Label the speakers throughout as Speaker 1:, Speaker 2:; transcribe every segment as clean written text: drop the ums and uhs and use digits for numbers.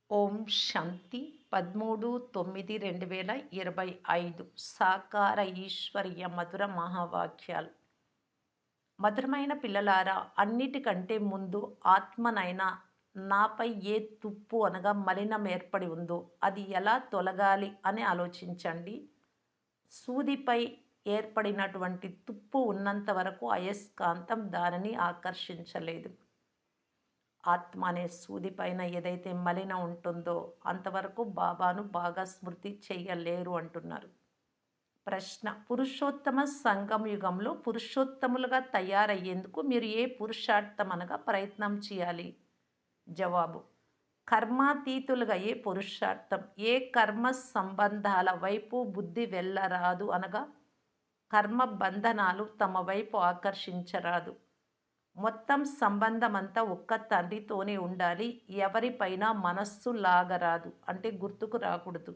Speaker 1: ఓం శాంతి 13/9/2025 సాకార ఈశ్వరీయ మధుర మహావాక్యాలు. మధురమైన పిల్లలారా, అన్నిటికంటే ముందు ఆత్మనైనా నాపై ఏ తుప్పు అనగా మలినం ఏర్పడి ఉందో అది ఎలా తొలగాలి అని ఆలోచించండి. సూదిపై ఏర్పడినటువంటి తుప్పు ఉన్నంత వరకు అయస్కాంతం దానిని ఆకర్షించలేదు. ఆత్మ అనే సూది పైన ఏదైతే మలినం ఉంటుందో అంతవరకు బాబాను బాగా స్మృతి చెయ్యలేరు అంటున్నారు. ప్రశ్న: పురుషోత్తమ సంగమ యుగంలో పురుషోత్తములుగా తయారయ్యేందుకు మీరు ఏ పురుషార్థం అనగా ప్రయత్నం చేయాలి? జవాబు: కర్మాతీతులుగా ఏ పురుషార్థం, ఏ కర్మ సంబంధాల వైపు బుద్ధి వెళ్ళరాదు అనగా కర్మ బంధనాలు తమ వైపు ఆకర్షించరాదు. మొత్తం సంబంధమంతా ఒక్క తండ్రితోనే ఉండాలి. ఎవరిపైన మనస్సు లాగరాదు, అంటే గుర్తుకు రాకూడదు.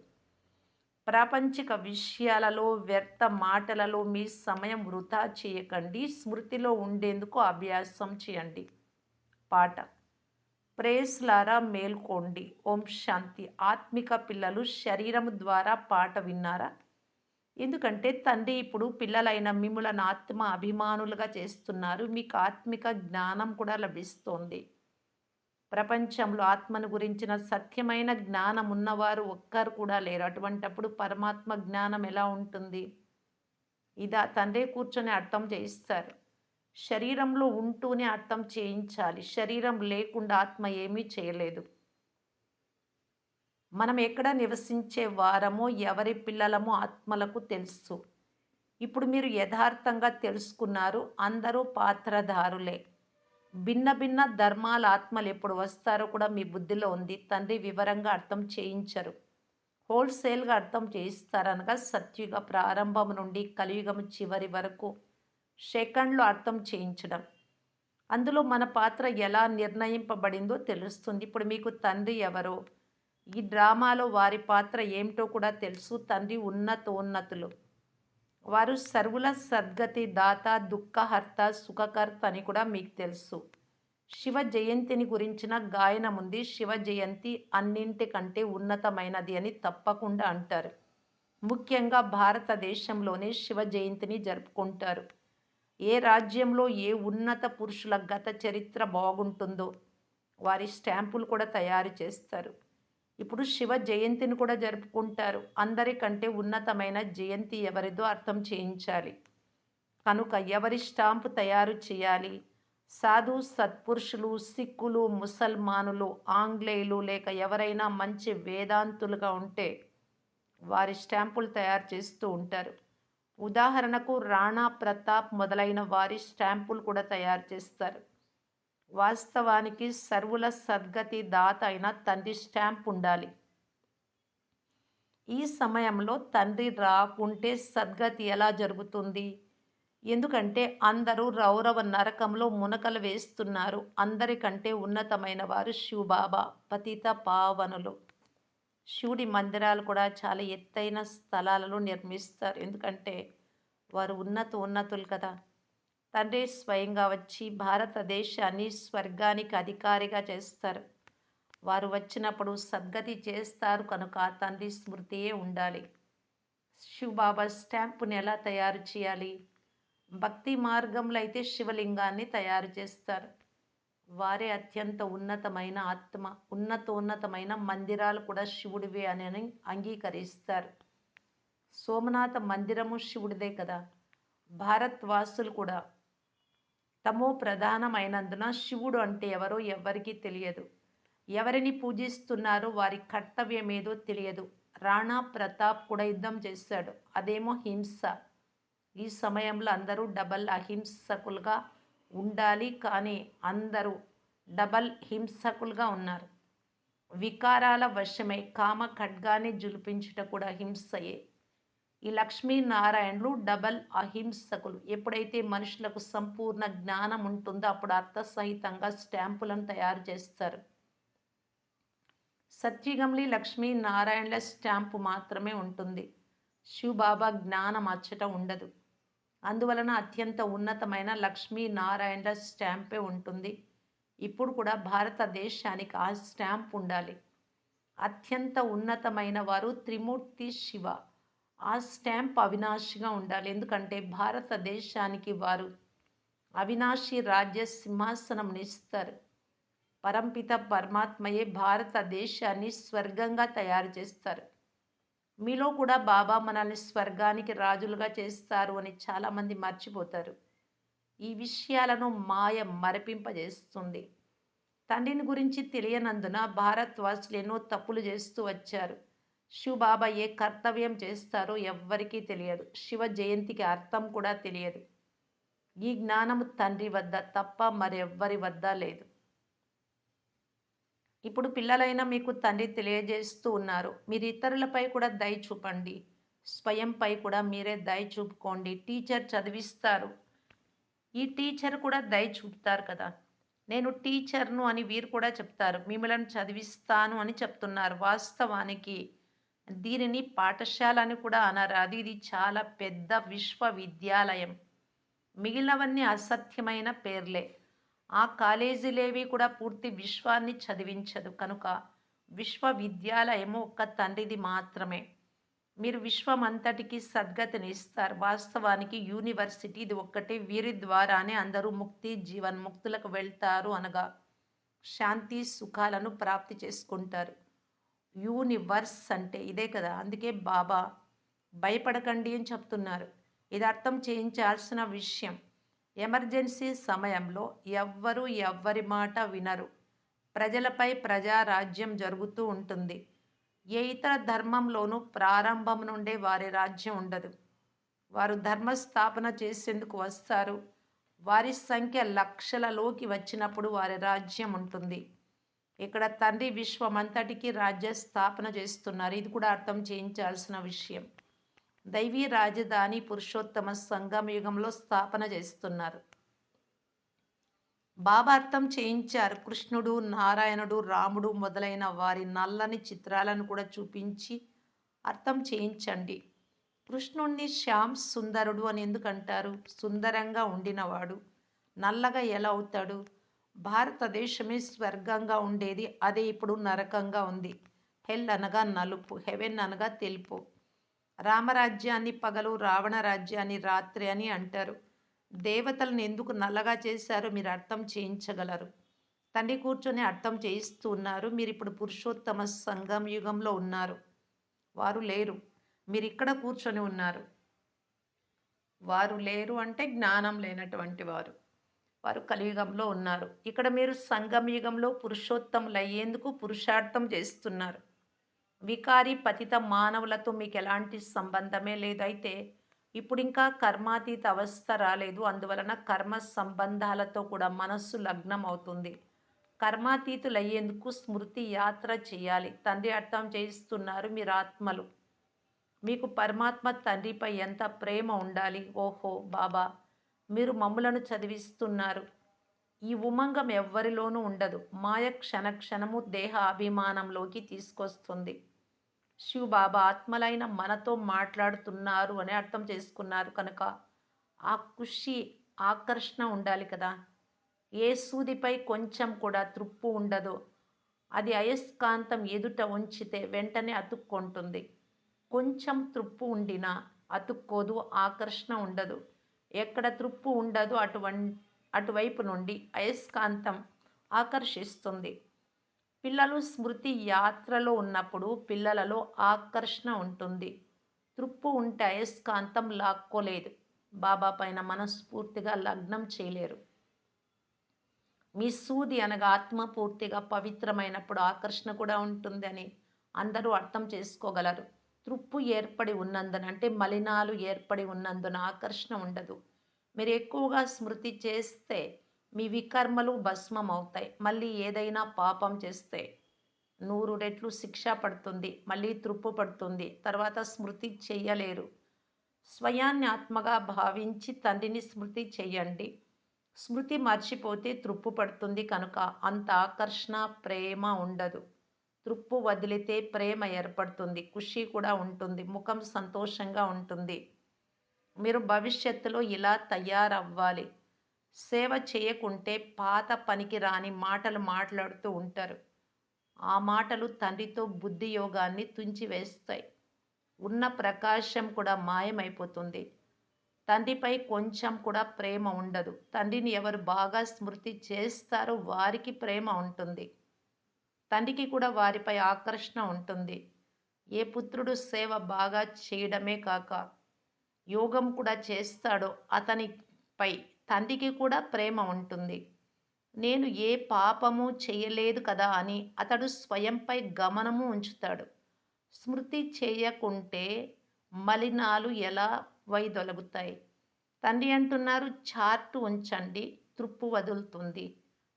Speaker 1: ప్రాపంచిక విషయాలలో, వ్యర్థ మాటలలో మీ సమయం వృధా చేయకండి. స్మృతిలో ఉండేందుకు అభ్యాసం చేయండి. పాట: ప్రేయస్లారా మేల్కోండి. ఓం శాంతి. ఆత్మిక పిల్లలు శరీరం ద్వారా పాట విన్నారా? ఎందుకంటే తండ్రి ఇప్పుడు పిల్లలైన మిమ్ములను ఆత్మ అభిమానులుగా చేస్తున్నారు. మీకు ఆత్మిక జ్ఞానం కూడా లభిస్తోంది. ప్రపంచంలో ఆత్మను గురించిన సత్యమైన జ్ఞానం ఉన్నవారు ఒక్కరు కూడా లేరు. అటువంటప్పుడు పరమాత్మ జ్ఞానం ఎలా ఉంటుంది? ఇదా తండ్రి కూర్చొని అర్థం చేయిస్తారు. శరీరంలో ఉంటూనే అర్థం చేయించాలి. శరీరం లేకుండా ఆత్మ ఏమీ చేయలేదు. మనం ఎక్కడ నివసించే వారమో, ఎవరి పిల్లలమో ఆత్మలకు తెలుసు. ఇప్పుడు మీరు యథార్థంగా తెలుసుకున్నారు. అందరూ పాత్రధారులే. భిన్న భిన్న ధర్మాల ఆత్మలు ఎప్పుడు వస్తారో కూడా మీ బుద్ధిలో ఉంది. తండ్రి వివరంగా అర్థం చేయించరు, హోల్సేల్గా అర్థం చేయిస్తారనగా సత్యుగ ప్రారంభం నుండి కలియుగం చివరి వరకు సెకండ్లో అర్థం చేయించడం. అందులో మన పాత్ర ఎలా నిర్ణయింపబడిందో తెలుస్తుంది. ఇప్పుడు మీకు తండ్రి ఎవరో, ఈ డ్రామాలో వారి పాత్ర ఏమిటో కూడా తెలుసు. తండ్రి ఉన్నతోన్నతులు. వారు సర్వుల సద్గతి దాత, దుఃఖహర్త, సుఖకర్త అని కూడా మీకు తెలుసు. శివ జయంతిని గురించిన గాయనం ఉంది. శివ జయంతి అన్నింటికంటే ఉన్నతమైనది అని తప్పకుండా అంటారు. ముఖ్యంగా భారతదేశంలోనే శివ జయంతిని జరుపుకుంటారు. ఏ రాజ్యంలో ఏ ఉన్నత పురుషుల గత చరిత్ర బాగుంటుందో వారి స్టాంపులు కూడా తయారు చేస్తారు. ఇప్పుడు శివ జయంతిని కూడా జరుపుకుంటారు. అందరికంటే ఉన్నతమైన జయంతి ఎవరిదో అర్థం చేయించాలి. కనుక ఎవరి స్టాంపు తయారు చేయాలి? సాధు సత్పురుషులు, సిక్కులు, ముసల్మానులు, ఆంగ్లేయులు లేక ఎవరైనా మంచి వేదాంతులుగా ఉంటే వారి స్టాంపులు తయారు చేస్తూ ఉంటారు. ఉదాహరణకు రాణా ప్రతాప్ మొదలైన వారి స్టాంపులు కూడా తయారు చేస్తారు. వాస్తవానికి సర్వుల సద్గతి దాత అయిన తండ్రి స్టాంప్ ఉండాలి. ఈ సమయంలో తండ్రి రాకుంటే సద్గతి ఎలా జరుగుతుంది? ఎందుకంటే అందరూ రౌరవ నరకంలో మునకలు వేస్తున్నారు. అందరికంటే ఉన్నతమైన వారు శివబాబా, పతిత పావనులు. శివుడి మందిరాలు కూడా చాలా ఎత్తైన స్థలాలలో నిర్మిస్తారు. ఎందుకంటే వారు ఉన్నతులు కదా. తండ్రి స్వయంగా వచ్చి భారతదేశాన్ని స్వర్గానికి అధికారిగా చేస్తారు. వారు వచ్చినప్పుడు సద్గతి చేస్తారు కనుక తండ్రి స్మృతియే ఉండాలి. శివబాబా స్టాంపుని ఎలా తయారు చేయాలి? భక్తి మార్గంలో అయితే శివలింగాన్ని తయారు చేస్తారు. వారే అత్యంత ఉన్నతమైన ఆత్మ. ఉన్నతోన్నతమైన మందిరాలు కూడా శివుడివే అని అంగీకరిస్తారు. సోమనాథ మందిరము శివుడిదే కదా. భారత్ వాసులు కూడా తమో ప్రధానమైనందున శివుడు అంటే ఎవరో ఎవ్వరికీ తెలియదు. ఎవరిని పూజిస్తున్నారో వారి కర్తవ్యం ఏదో తెలియదు. రాణా ప్రతాప్ కూడా యుద్ధం చేశాడు. అదేమో హింస. ఈ సమయంలో అందరూ డబల్ అహింసకులుగా ఉండాలి, కానీ అందరూ డబల్ హింసకులుగా ఉన్నారు. వికారాల వశమై కామ ఖడ్గాన్ని జులిపించుట కూడా హింసయే. ఈ లక్ష్మీనారాయణులు డబల్ అహింసకులు. ఎప్పుడైతే మనుషులకు సంపూర్ణ జ్ఞానం ఉంటుందో అప్పుడు అర్థసహితంగా స్టాంపులను తయారు చేస్తారు. సత్యుగంలో లక్ష్మీనారాయణుల స్టాంపు మాత్రమే ఉంటుంది. శివబాబా జ్ఞానం అచ్చట ఉండదు. అందువలన అత్యంత ఉన్నతమైన లక్ష్మీనారాయణుల స్టాంపే ఉంటుంది. ఇప్పుడు కూడా భారతదేశానికి ఆ స్టాంప్ ఉండాలి. అత్యంత ఉన్నతమైన వారు త్రిమూర్తి శివ. ఆ స్టాంప్ అవినాశిగా ఉండాలి. ఎందుకంటే భారతదేశానికి వారు అవినాశి రాజ్య సింహాసనం ఇస్తారు. పరంపిత పరమాత్మయే భారతదేశాన్ని స్వర్గంగా తయారు చేస్తారు. మీలో కూడా బాబా మనల్ని స్వర్గానికి రాజులుగా చేస్తారు అని చాలామంది మర్చిపోతారు. ఈ విషయాలను మాయ మరపింపజేస్తుంది. తండ్రిని గురించి తెలియనందున భారతవాసులు ఎన్నో తప్పులు చేస్తూ వచ్చారు. శివబాబా ఏ కర్తవ్యం చేస్తారో ఎవ్వరికీ తెలియదు. శివ జయంతికి అర్థం కూడా తెలియదు. ఈ జ్ఞానము తండ్రి వద్ద తప్ప మరెవ్వరి వద్ద లేదు. ఇప్పుడు పిల్లలైనా మీకు తండ్రి తెలియజేస్తూ ఉన్నారు. మీరు ఇతరులపై కూడా దయ చూపండి. స్వయంపై కూడా మీరే దయ చూపుకోండి. టీచర్ చదివిస్తారు. ఈ టీచర్ కూడా దయ చూపుతారు కదా! నేను టీచర్‌ను అని వీరు కూడా చెప్తారు. మిమ్మలను చదివిస్తాను అని చెప్తున్నారు. వాస్తవానికి దీనిని పాఠశాల అని కూడా అనరాదు. ఇది చాలా పెద్ద విశ్వవిద్యాలయం. మిగిలినవన్నీ అసత్యమైన పేర్లే. ఆ కాలేజీలేవి కూడా పూర్తి విశ్వాన్ని చదివించదు. కనుక విశ్వవిద్యాలయము ఒక్క తండ్రిది మాత్రమే. మీరు విశ్వమంతటికి సద్గతినిస్తారు. వాస్తవానికి యూనివర్సిటీ ఇది ఒక్కటే. వీరి ద్వారానే అందరూ ముక్తి జీవన్ముక్తులకు వెళ్తారు అనగా శాంతి సుఖాలను ప్రాప్తి చేసుకుంటారు. యూనివర్స్ అంటే ఇదే కదా! అందుకే బాబా భయపడకండి అని చెప్తున్నారు. ఇది అర్థం చేయించాల్సిన విషయం. ఎమర్జెన్సీ సమయంలో ఎవ్వరు ఎవ్వరి మాట వినరు. ప్రజలపై ప్రజారాజ్యం జరుగుతూ ఉంటుంది. ఏ ఇతర ధర్మంలోనూ ప్రారంభం నుండే వారి రాజ్యం ఉండదు. వారు ధర్మస్థాపన చేసేందుకు వస్తారు. వారి సంఖ్య లక్షలలోకి వచ్చినప్పుడు వారి రాజ్యం ఉంటుంది. ఇక్కడ తండ్రి విశ్వమంతటికి రాజ్య స్థాపన చేస్తున్నారు. ఇది కూడా అర్థం చేయించాల్సిన విషయం. దైవీ రాజధాని పురుషోత్తమ సంగమ యుగంలో స్థాపన చేస్తున్నారు. బాబా అర్థం చేయించారు. కృష్ణుడు, నారాయణుడు, రాముడు మొదలైన వారి నల్లని చిత్రాలను కూడా చూపించి అర్థం చేయించండి. కృష్ణుణ్ణి శ్యామ్ సుందరుడు అని ఎందుకంటారు? సుందరంగా ఉండినవాడు నల్లగా ఎలా అవుతాడు? భారతదేశమే స్వర్గంగా ఉండేది. అదే ఇప్పుడు నరకంగా ఉంది. హెల్ అనగా నలుపు, హెవెన్ అనగా తెలుపు. రామరాజ్యాన్ని పగలు, రావణ రాజ్యాన్ని రాత్రి అని అంటారు. దేవతలను ఎందుకు నల్లగా చేశారో మీరు అర్థం చేయించగలరు. తండ్రి కూర్చొని అర్థం చేయిస్తూ ఉన్నారు. మీరు ఇప్పుడు పురుషోత్తమ సంగమ యుగంలో ఉన్నారు. వారు లేరు. మీరు ఇక్కడ కూర్చొని ఉన్నారు. వారు లేరు అంటే జ్ఞానం లేనటువంటి వారు. వారు కలియుగంలో ఉన్నారు. ఇక్కడ మీరు సంగమ యుగంలో పురుషోత్తములు అయ్యేందుకు పురుషార్థం చేస్తున్నారు. వికారి పతిత మానవులతో మీకు ఎలాంటి సంబంధమే లేదు. అయితే ఇప్పుడు ఇంకా కర్మాతీత అవస్థ రాలేదు. అందువలన కర్మ సంబంధాలతో కూడా మనస్సు లగ్నం అవుతుంది. కర్మాతీతులయ్యేందుకు స్మృతి యాత్ర చేయాలి. తండ్రి అర్థం చేయిస్తున్నారు. మీరు ఆత్మలు. మీకు పరమాత్మ తండ్రిపై ఎంత ప్రేమ ఉండాలి. ఓహో బాబా, మీరు మమ్ములను చదివిస్తున్నారు. ఈ ఉమంగం ఎవ్వరిలోనూ ఉండదు. మాయ క్షణ క్షణము దేహ అభిమానంలోకి తీసుకొస్తుంది. శివ్ బాబా ఆత్మలైన మనతో మాట్లాడుతున్నారు అని అర్థం చేసుకున్నారు కనుక ఆ ఖుషి, ఆకర్షణ ఉండాలి కదా! ఏ సూదిపై కొంచెం కూడా త్రుప్పు ఉండదో అది అయస్కాంతం ఎదుట ఉంచితే వెంటనే అతుక్కుంటుంది. కొంచెం త్రుప్పు ఉండినా అతుక్కోదు, ఆకర్షణ ఉండదు. ఎక్కడ త్రుప్పు ఉండదో అటువైపు నుండి అయస్కాంతం ఆకర్షిస్తుంది. పిల్లలు స్మృతి యాత్రలో ఉన్నప్పుడు పిల్లలలో ఆకర్షణ ఉంటుంది. త్రుప్పు ఉంటే అయస్కాంతం లాక్కోలేదు. బాబా పైన మనస్ఫూర్తిగా లగ్నం చేయలేరు. మీ సూది అనగా ఆత్మ పూర్తిగా పవిత్రమైనప్పుడు ఆకర్షణ కూడా ఉంటుంది అని అందరూ అర్థం చేసుకోగలరు. త్రుప్పు ఏర్పడి ఉన్నందున అంటే మలినాలు ఏర్పడి ఉన్నందున ఆకర్షణ ఉండదు. మీరు ఎక్కువగా స్మృతి చేస్తే మీ వికర్మలు భస్మం అవుతాయి. మళ్ళీ ఏదైనా పాపం చేస్తే 100 రెట్లు శిక్ష పడుతుంది. మళ్ళీ త్రుప్పు పడుతుంది. తర్వాత స్మృతి చెయ్యలేరు. స్వయాన్ని ఆత్మగా భావించి తండ్రిని స్మృతి చెయ్యండి. స్మృతి మర్చిపోతే త్రుప్పు పడుతుంది కనుక అంత ఆకర్షణ, ప్రేమ ఉండదు. త్రుప్పు వదిలితే ప్రేమ ఏర్పడుతుంది. ఖుషి కూడా ఉంటుంది. ముఖం సంతోషంగా ఉంటుంది. మీరు భవిష్యత్తులో ఇలా తయారవ్వాలి. సేవ చేయకుంటే పాత పనికి రాని మాటలు మాట్లాడుతూ ఉంటారు. ఆ మాటలు తండ్రితో బుద్ధి యోగాన్ని తుంచివేస్తాయి. ఉన్న ప్రకాశం కూడా మాయమైపోతుంది. తండ్రిపై కొంచెం కూడా ప్రేమ ఉండదు. తండ్రిని ఎవరు బాగా స్మృతి చేస్తారో వారికి ప్రేమ ఉంటుంది. తండ్రికి కూడా వారిపై ఆకర్షణ ఉంటుంది. ఏ పుత్రుడు సేవ బాగా చేయడమే కాక యోగం కూడా చేస్తాడో అతనిపై తండ్రికి కూడా ప్రేమ ఉంటుంది. నేను ఏ పాపము చేయలేదు కదా అని అతడు స్వయంపై గమనము ఉంచుతాడు. స్మృతి చేయకుంటే మలినాలు ఎలా వైదొలగుతాయి? తండ్రి అంటున్నారు, చార్ట్ ఉంచండి, తుప్పు వదులుతుంది.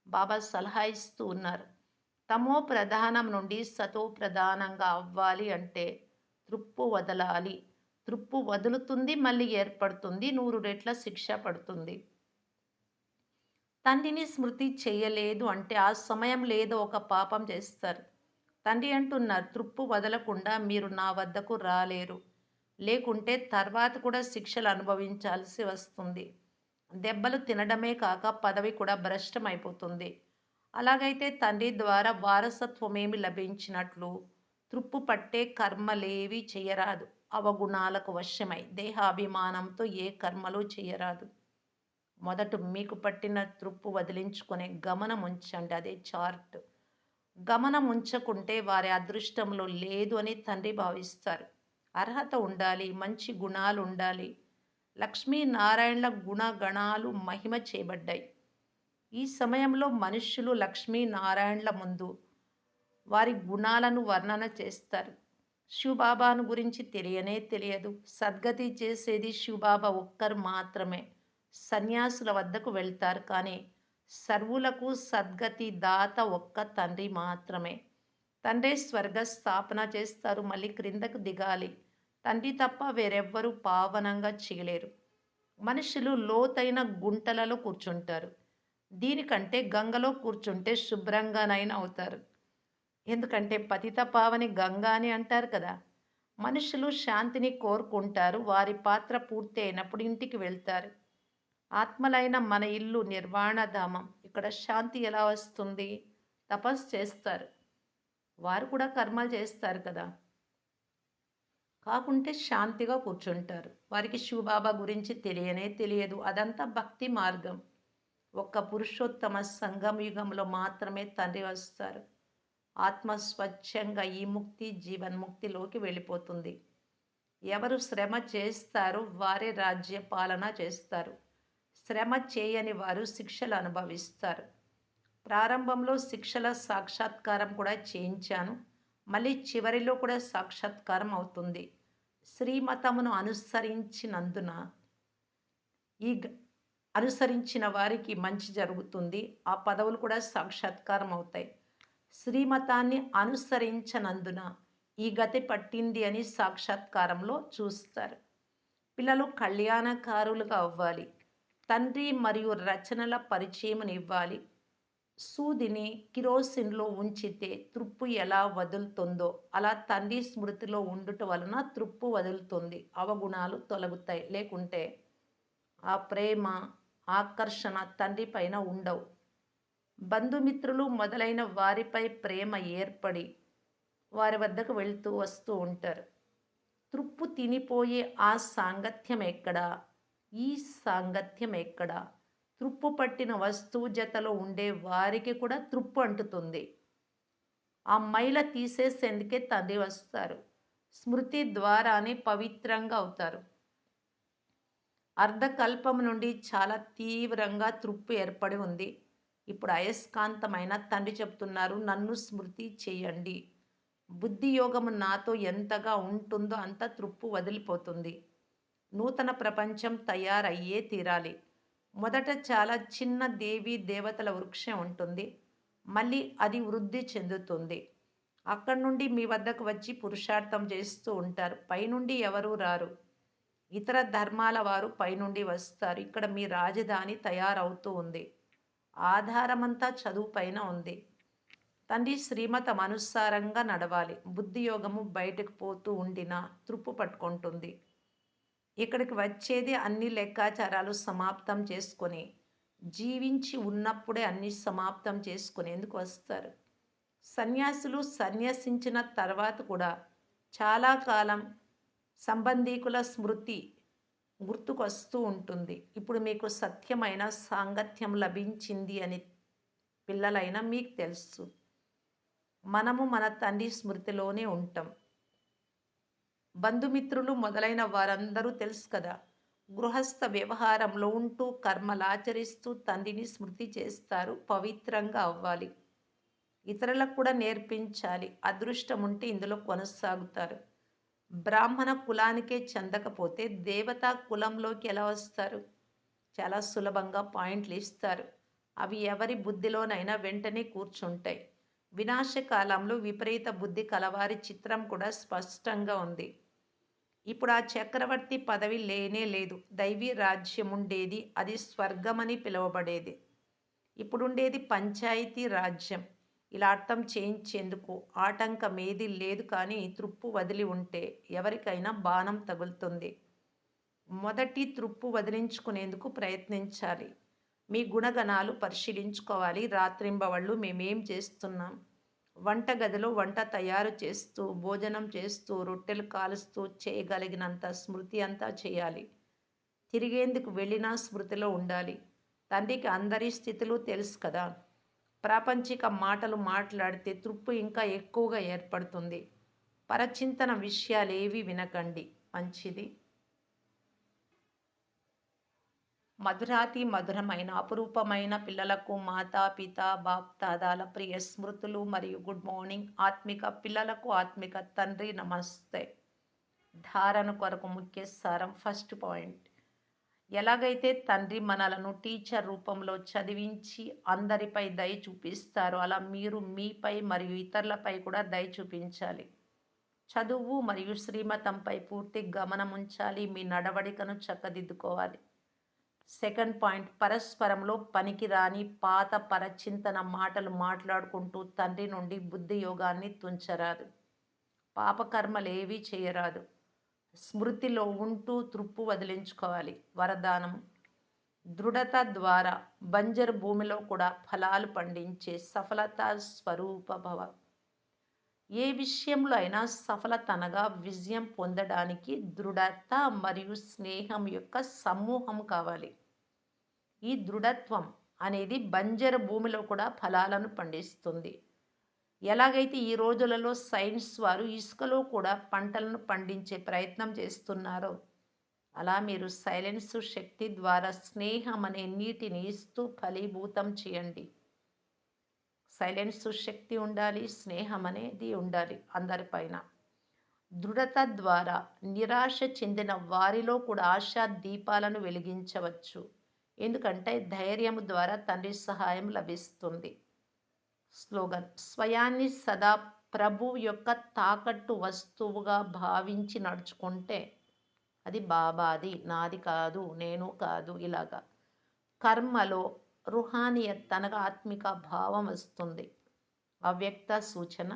Speaker 1: బాబా సలహా ఇస్తూ ఉన్నారు. తమో ప్రధానం నుండి సతో ప్రధానంగా అవ్వాలి అంటే త్రుప్పు వదలాలి. త్రుప్పు వదులుతుంది, మళ్ళీ ఏర్పడుతుంది. 100 రెట్ల శిక్ష పడుతుంది. తండ్రిని స్మృతి చేయలేదు అంటే ఆ సమయంలో ఏదో ఒక పాపం చేస్తారు. తండ్రి అంటున్నారు, త్రుప్పు వదలకుండా మీరు నా వద్దకు రాలేరు. లేకుంటే తర్వాత కూడా శిక్షలు అనుభవించాల్సి వస్తుంది. దెబ్బలు తినడమే కాక పదవి కూడా భ్రష్టమైపోతుంది. అలాగైతే తండ్రి ద్వారా వారసత్వమేమి లభించినట్లు? త్రుప్పు పట్టే కర్మలేవి చేయరాదు. అవగుణాలకు వశమై దేహాభిమానంతో ఏ కర్మలు చేయరాదు. మొదట మీకు పట్టిన త్రుప్పు వదిలించుకునే గమనం ఉంచండి. అదే చార్ట్. గమనం ఉంచకుంటే వారి అదృష్టంలో లేదు అని తండ్రి భావిస్తారు. అర్హత ఉండాలి, మంచి గుణాలు ఉండాలి. లక్ష్మీనారాయణల గుణగణాలు మహిమ చేయబడ్డాయి. ఈ సమయంలో మనుష్యులు లక్ష్మీనారాయణల ముందు వారి గుణాలను వర్ణన చేస్తారు. శివబాబాను గురించి తెలియనే తెలియదు. సద్గతి చేసేది శివబాబా ఒక్కరు మాత్రమే. సన్యాసుల వద్దకు వెళ్తారు కానీ సర్వులకు సద్గతి దాత ఒక్క తండ్రి మాత్రమే. తండ్రే స్వర్గ స్థాపన చేస్తారు, మళ్ళీ క్రిందకు దిగాలి. తండ్రి తప్ప వేరెవ్వరూ పావనంగా చేయలేరు. మనుషులు లోతైన గుంటలలో కూర్చుంటారు. దీనికంటే గంగలో కూర్చుంటే శుభ్రంగానైనా అవుతారు. ఎందుకంటే పతిత పావని గంగా అని అంటారు కదా. మనుషులు శాంతిని కోరుకుంటారు. వారి పాత్ర పూర్తి అయినప్పుడు ఇంటికి వెళ్తారు. ఆత్మలైన మన ఇల్లు నిర్వాణధామం. ఇక్కడ శాంతి ఎలా వస్తుంది? తపస్సు చేస్తారు. వారు కూడా కర్మలు చేస్తారు కదా. కాకుంటే శాంతిగా కూర్చుంటారు. వారికి శివబాబా గురించి తెలియనే తెలియదు. అదంతా భక్తి మార్గం. ఒక్క పురుషోత్తమ సంగమ యుగంలో మాత్రమే తండ్రి వస్తారు. ఆత్మ స్వచ్ఛంగా ఈ ముక్తి జీవన్ముక్తిలోకి వెళ్ళిపోతుంది. ఎవరు శ్రమ చేస్తారో వారే రాజ్య పాలన చేస్తారు. శ్రమ చేయని వారు శిక్షలు అనుభవిస్తారు. ప్రారంభంలో శిక్షల సాక్షాత్కారం కూడా చేయించాను. మళ్ళీ చివరిలో కూడా సాక్షాత్కారం అవుతుంది. శ్రీమతమును అనుసరించినందున ఈ అనుసరించిన వారికి మంచి జరుగుతుంది. ఆ పదవులు కూడా సాక్షాత్కారం అవుతాయి. శ్రీమతాన్ని అనుసరించనందున ఈ గతి పట్టింది అని సాక్షాత్కారంలో చూస్తారు. పిల్లలు కళ్యాణకారులుగా అవ్వాలి. తండ్రి మరియు రచనల పరిచయమునివ్వాలి. సూదిని కిరోసిన్లో ఉంచితే త్రుప్పు ఎలా వదులుతుందో అలా తండ్రి స్మృతిలో ఉండుట వలన త్రుప్పు వదులుతుంది. అవగుణాలు తొలగుతాయి. లేకుంటే ఆ ప్రేమ, ఆకర్షణ తండ్రి పైన ఉండవు. బంధుమిత్రులు మొదలైన వారిపై ప్రేమ ఏర్పడి వారి వద్దకు వెళ్తూ వస్తూ ఉంటారు. త్రుప్పు తినిపోయే ఆ సాంగత్యం ఎక్కడా? ఈ సాంగత్యం ఎక్కడా? త్రుప్పు పట్టిన వస్తువు జతలో ఉండే వారికి కూడా త్రుప్పు అంటుతుంది. ఆ మైల తీసేసేందుకే తండ్రి వస్తారు. స్మృతి ద్వారానే పవిత్రంగా అవుతారు. అర్ధకల్పం నుండి చాలా తీవ్రంగా త్రుప్పు ఏర్పడి ఉంది. ఇప్పుడు అయస్కాంతమైన తండ్రి చెప్తున్నారు, నన్ను స్మృతి చేయండి. బుద్ధి యోగము నాతో ఎంతగా ఉంటుందో అంత త్రుప్పు వదిలిపోతుంది. నూతన ప్రపంచం తయారయ్యే తీరాలి. మొదట చాలా చిన్న దేవీ దేవతల వృక్షం ఉంటుంది. మళ్ళీ అది వృద్ధి చెందుతుంది. అక్కడి నుండి మీ వద్దకు వచ్చి పురుషార్థం చేస్తూ ఉంటారు. పైనుండి ఎవరూ రారు. ఇతర ధర్మాల వారు పైనుండి వస్తారు. ఇక్కడ మీ రాజధాని తయారవుతూ ఉంది. ఆధారమంతా చదువు పైన ఉంది. తండ్రి శ్రీమతం అనుసారంగా నడవాలి. బుద్ధి యోగము బయటకు పోతూ ఉండినా త్రుప్పు పట్టుకుంటుంది. ఇక్కడికి వచ్చేది అన్ని లెక్కాచారాలు సమాప్తం చేసుకొని, జీవించి ఉన్నప్పుడే అన్ని సమాప్తం చేసుకునేందుకు వస్తారు. సన్యాసులు సన్యసించిన తర్వాత కూడా చాలా కాలం సంబంధీకుల స్మృతి గుర్తుకొస్తూ ఉంటుంది. ఇప్పుడు మీకు సత్యమైన సాంగత్యం లభించింది అని పిల్లలైనా మీకు తెలుసు. మనము మన తండ్రి స్మృతిలోనే ఉంటాం. బంధుమిత్రులు మొదలైన వారందరూ తెలుసు కదా! గృహస్థ వ్యవహారంలో ఉంటూ కర్మలాచరిస్తూ తండ్రిని స్మృతి చేస్తారు. పవిత్రంగా అవ్వాలి. ఇతరులకు కూడా నేర్పించాలి. అదృష్టం ఉంటే ఇందులో కొనసాగుతారు. బ్రాహ్మణ కులానికే చెందకపోతే దేవతా కులంలోకి ఎలా వస్తారు? చాలా సులభంగా పాయింట్లు ఇస్తారు. అవి ఎవరి బుద్ధిలోనైనా వెంటనే కూర్చుంటాయి. వినాశకాలంలో విపరీత బుద్ధి కలవారి చిత్రం కూడా స్పష్టంగా ఉంది. ఇప్పుడు ఆ చక్రవర్తి పదవి లేనే లేదు. దైవీ రాజ్యముండేది. అది స్వర్గమని పిలువబడేది. ఇప్పుడుండేది పంచాయతీ రాజ్యం. ఇలా అర్థం చేయించేందుకు ఆటంకమేదీ లేదు. కానీ త్రుప్పు వదిలి ఉంటే ఎవరికైనా బాణం తగులుతుంది. మొదటి త్రుప్పు వదిలించుకునేందుకు ప్రయత్నించాలి. మీ గుణగణాలు పరిశీలించుకోవాలి. రాత్రింబవళ్ళు మేమేం చేస్తున్నాం? వంటగదిలో వంట తయారు చేస్తూ, భోజనం చేస్తూ, రొట్టెలు కాలుస్తూ చేయగలిగినంత స్మృతి అంతా చేయాలి. తిరిగేందుకు వెళ్ళినా స్మృతిలో ఉండాలి. తండ్రికి అందరి స్థితులు తెలుసు కదా! ప్రాపంచిక మాటలు మాట్లాడితే త్రుప్పు ఇంకా ఎక్కువగా ఏర్పడుతుంది. పరచింతన విషయాలేవీ వినకండి. మంచిది. మధురాతి మధురమైన అపురూపమైన పిల్లలకు మాతాపిత బాప్దాదాల ప్రియ స్మృతులు మరియు గుడ్ మార్నింగ్. ఆత్మిక పిల్లలకు ఆత్మిక తండ్రి నమస్తే. ధారణ కొరకు ముఖ్య సారం. ఫస్ట్ పాయింట్, ఎలాగైతే తండ్రి మనలను టీచర్ రూపంలో చదివించి అందరిపై దయ చూపిస్తారో అలా మీరు మీపై మరియు ఇతరులపై కూడా దయ చూపించాలి. చదువు మరియు శ్రీమతంపై పూర్తి గమనం ఉంచాలి. మీ నడవడికను చక్కదిద్దుకోవాలి. సెకండ్ పాయింట్, పరస్పరంలో పనికిరాని పాత పరచింతన మాటలు మాట్లాడుకుంటూ తండ్రి నుండి బుద్ధి యోగాన్ని తుంచరాదు. పాపకర్మలేవీ చేయరాదు. స్మృతిలో ఉంటూ త్రుప్పు వదిలించుకోవాలి. వరదానం, దృఢత ద్వారా బంజరు భూమిలో కూడా ఫలాలు పండించే సఫలతా స్వరూప భవ. ఏ విషయంలో అయినా సఫలత అనగా విజయం పొందడానికి దృఢత మరియు స్నేహం యొక్క సమూహం కావాలి. ఈ దృఢత్వం అనేది బంజరు భూమిలో కూడా ఫలాలను పండిస్తుంది. ఎలాగైతే ఈ రోజులలో సైన్స్ వారు ఇసుకలో కూడా పంటలను పండించే ప్రయత్నం చేస్తున్నారో అలా మీరు సైలెన్స్ శక్తి ద్వారా స్నేహం అనే నీటిని ఇస్తూ ఫలీభూతం చేయండి. సైలెన్స్ శక్తి ఉండాలి, స్నేహం అనేది ఉండాలి అందరిపైన. దృఢత ద్వారా నిరాశ చెందిన వారిలో కూడా ఆశా దీపాలను వెలిగించవచ్చు. ఎందుకంటే ధైర్యం ద్వారా తండ్రి సహాయం లభిస్తుంది. స్లోగన్, స్వయాన్ని సదా ప్రభు యొక్క తాకట్టు వస్తువుగా భావించి నడుచుకుంటే అది బాబాది, నాది కాదు, నేను కాదు. ఇలాగా కర్మలో రుహానియత్ అనగా ఆత్మిక భావం వస్తుంది. అవ్యక్త సూచన,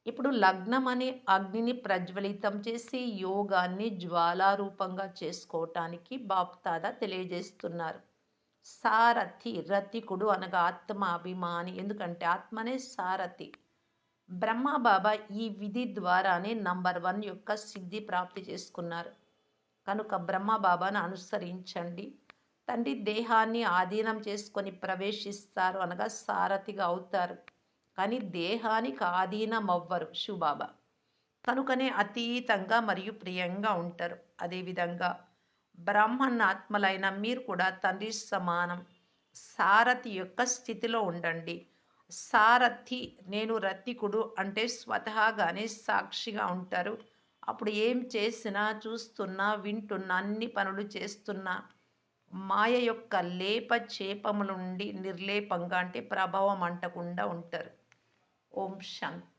Speaker 1: ఇప్పుడు లగ్నం అనే అగ్నిని ప్రజ్వలితం చేసి యోగాన్ని జ్వాలారూపంగా చేసుకోవటానికి బాప్దాదా తెలియజేస్తున్నారు. సారథి, రతికుడు అనగా ఆత్మ అభిమాని. ఎందుకంటే ఆత్మనే సారథి. బ్రహ్మబాబా ఈ విధి ద్వారానే నంబర్ 1 యొక్క సిద్ధి ప్రాప్తి చేసుకున్నారు. కనుక బ్రహ్మబాబాను అనుసరించండి. తండ్రి దేహాన్ని ఆధీనం చేసుకొని ప్రవేశిస్తారు అనగా సారథిగా అవుతారు. కానీ దేహానికి ఆధీనం అవ్వరు శివబాబా. కనుకనే అతీతంగా మరియు ప్రియంగా ఉంటారు. అదేవిధంగా బ్రాహ్మణాత్మలైన మీరు కూడా తండ్రి సమానం సారథి యొక్క స్థితిలో ఉండండి. సారథి నేను రతికుడు అంటే స్వతహాగానే సాక్షిగా ఉంటారు. అప్పుడు ఏం చేసినా, చూస్తున్నా, వింటున్నా, అన్ని పనులు చేస్తున్నా మాయ యొక్క లేప చేపముల నుండి నిర్లేపంగా అంటే ప్రభావం అంటకుండా ఉంటారు. ఓం శాంతి.